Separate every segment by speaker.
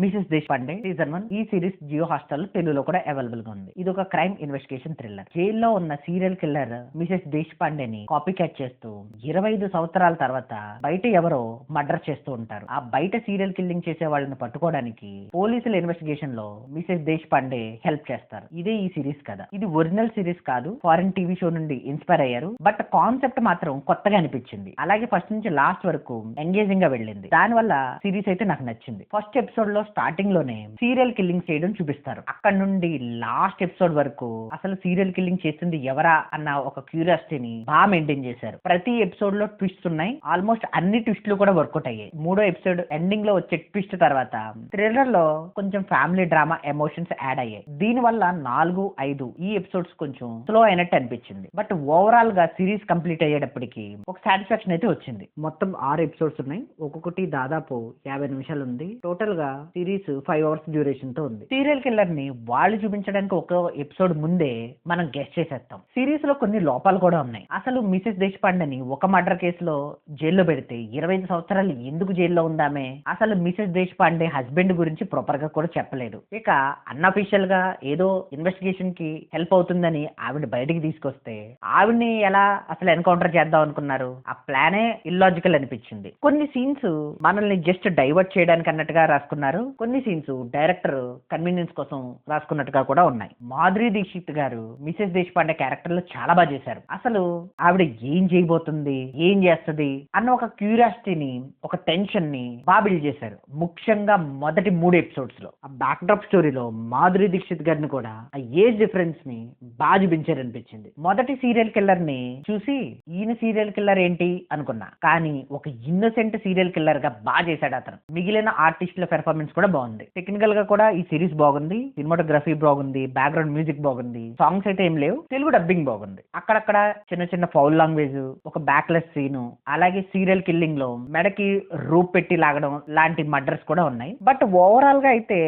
Speaker 1: Mrs Deshpande season 1 ఈ series Jio Hotstar లో తెలుగులో కూడా అవైలబుల్ గా ఉంది. ఇది ఒక క్రైమ్ ఇన్వెస్టిగేషన్ థ్రిల్లర్. జైల్లో ఉన్న సీరియల్ కిల్లర్ మిసెస్ దేశపాండేని కాపీ క్యాట్ చేస్తూ 25 సంవత్సరాల తర్వాత బయట ఎవరో మర్డర్ చేస్తూ ఉంటారు. ఆ బయట సీరియల్ కిల్లింగ్ చేసే వాళ్ళని పట్టుకోవడానికి పోలీసుల ఇన్వెస్టిగేషన్ లో మిసెస్ దేశపాండే హెల్ప్ చేస్తారు. ఇదే ఈ సిరీస్ కథ. ఇది ఒరిజినల్ సిరీస్ కాదు, ఫారిన్ టీవీ షో నుండి ఇన్స్పైర్ అయ్యారు. బట్ కాన్సెప్ట్ మాత్రం కొత్తగా అనిపించింది. అలాగే ఫస్ట్ నుంచి లాస్ట్ వరకు ఎంగేజింగ్ గా వెళ్ళింది. దానివల్ల సిరీస్ అయితే నాకు నచ్చింది. ఫస్ట్ ఎపిసోడ్ లో స్టార్టింగ్ లోనే సీరియల్ కిల్లింగ్ చేయడం చూపిస్తారు. అక్కడ నుండి లాస్ట్ ఎపిసోడ్ వరకు అసలు సీరియల్ కిల్లింగ్ చేసింది ఎవరా అన్న ఒక క్యూరియాసిటీని బాగా మెయింటైన్ చేశారు. ప్రతి ఎపిసోడ్ లో ట్విస్ట్ ఉన్నాయి. ఆల్మోస్ట్ అన్ని ట్విస్ట్లు కూడా వర్కౌట్ అయ్యాయి. మూడో ఎపిసోడ్ ఎండింగ్ లో వచ్చే ట్విస్ట్ తర్వాత థ్రిల్లర్ లో కొంచెం ఫ్యామిలీ డ్రామా ఎమోషన్స్ యాడ్ అయ్యాయి. దీని వల్ల 4, 5 ఈ ఎపిసోడ్స్ కొంచెం స్లో అయినట్టు అనిపించింది. బట్ ఓవరాల్ గా సిరీస్ కంప్లీట్ అయ్యేటప్పటికి ఒక సాటిస్ఫాక్షన్ అయితే వచ్చింది. మొత్తం 6 ఎపిసోడ్స్ ఉన్నాయి. ఒక్కొక్కటి దాదాపు 50 నిమిషాలు ఉంది. టోటల్ గా సిరీస్ 5 అవర్స్ డ్యూరేషన్ తో ఉంది. సీరియల్ కిల్లర్ ని వాళ్ళు చూపించడానికి ఒక ఎపిసోడ్ ముందే మనం గెస్ట్ చేసేస్తాం. సిరీస్ లో కొన్ని లోపాలు కూడా ఉన్నాయి. అసలు మిసెస్ దేశపాండేని ఒక మర్డర్ కేసులో జైల్లో పెడితే 25 సంవత్సరాలు ఎందుకు జైల్లో ఉందామే? అసలు మిసెస్ దేశపాండే హస్బెండ్ గురించి ప్రాపర్ గా కూడా చెప్పలేదు. ఇక అన్అఫీషియల్ గా ఏదో ఇన్వెస్టిగేషన్ కి హెల్ప్ అవుతుందని ఆవిడ బయటికి తీసుకొస్తే ఆవిడ్ని ఎలా అసలు ఎన్కౌంటర్ చేద్దాం అనుకున్నారు? ఆ ప్లానే ఇల్లాజికల్ అనిపించింది. కొన్ని సీన్స్ మనల్ని జస్ట్ డైవర్ట్ చేయడానికి అన్నట్టుగా రాసుకున్నారు. కొన్ని సీన్స్ డైరెక్టర్ కన్వీనియన్స్ కోసం రాసుకున్నట్టుగా కూడా ఉన్నాయి. మాధురి దీక్షిత్ గారు మిసెస్ దేశపాండే క్యారెక్టర్ లో చాలా బాగా చేశారు. అసలు ఆవిడ ఏం చేయబోతుంది, ఏం చేస్తుంది అన్న ఒక క్యూరియాసిటీని, ఒక టెన్షన్ ని బాగా బిల్డ్ చేశారు. ముఖ్యంగా మొదటి 3 ఎపిసోడ్స్ లో ఆ బ్యాక్ డ్రాప్ స్టోరీలో మాధురి దీక్షిత్ గారిని కూడా ఆ ఏజ్ డిఫరెన్స్ ని బాగా చూపించారు అనిపించింది. మొదటి సీరియల్ కిల్లర్ ని చూసి ఈయన సీరియల్ కిల్లర్ ఏంటి అనుకున్నా, కానీ ఒక ఇన్నోసెంట్ సీరియల్ కిల్లర్ గా బాగా చేశాడు అతను. మిగిలిన ఆర్టిస్టుల పెర్ఫార్మెన్స్ కూడా బాగుంది. టెక్నికల్ గా కూడా ఈ సిరీస్ బాగుంది. సినిమాటోగ్రఫీ బాగుంది. బ్యాక్గ్రౌండ్ మ్యూజిక్ బాగుంది. సాంగ్స్ అయితే ఏం లేవు. తెలుగు డబ్బింగ్ బాగుంది. అక్కడక్కడ చిన్న చిన్న ఫౌల్ లాంగ్వేజ్, ఒక బ్యాక్లెస్ సీన్, అలాగే సీరియల్ కిల్లింగ్ లో మెడకి రూప్ పెట్టి లాగడం లాంటి మర్డర్స్ కూడా ఉన్నాయి. బట్ ఓవరాల్ గా అయితే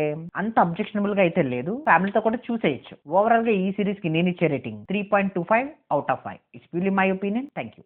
Speaker 1: అంత అబ్జెక్షనబుల్ గా అయితే లేదు. ఫ్యామిలీతో కూడా చూసేయచ్చు. ఓవరాల్ గా ఈ సిరీస్ కి నేను ఇచ్చే rating 3.25 out of 5. It's purely my opinion. Thank you.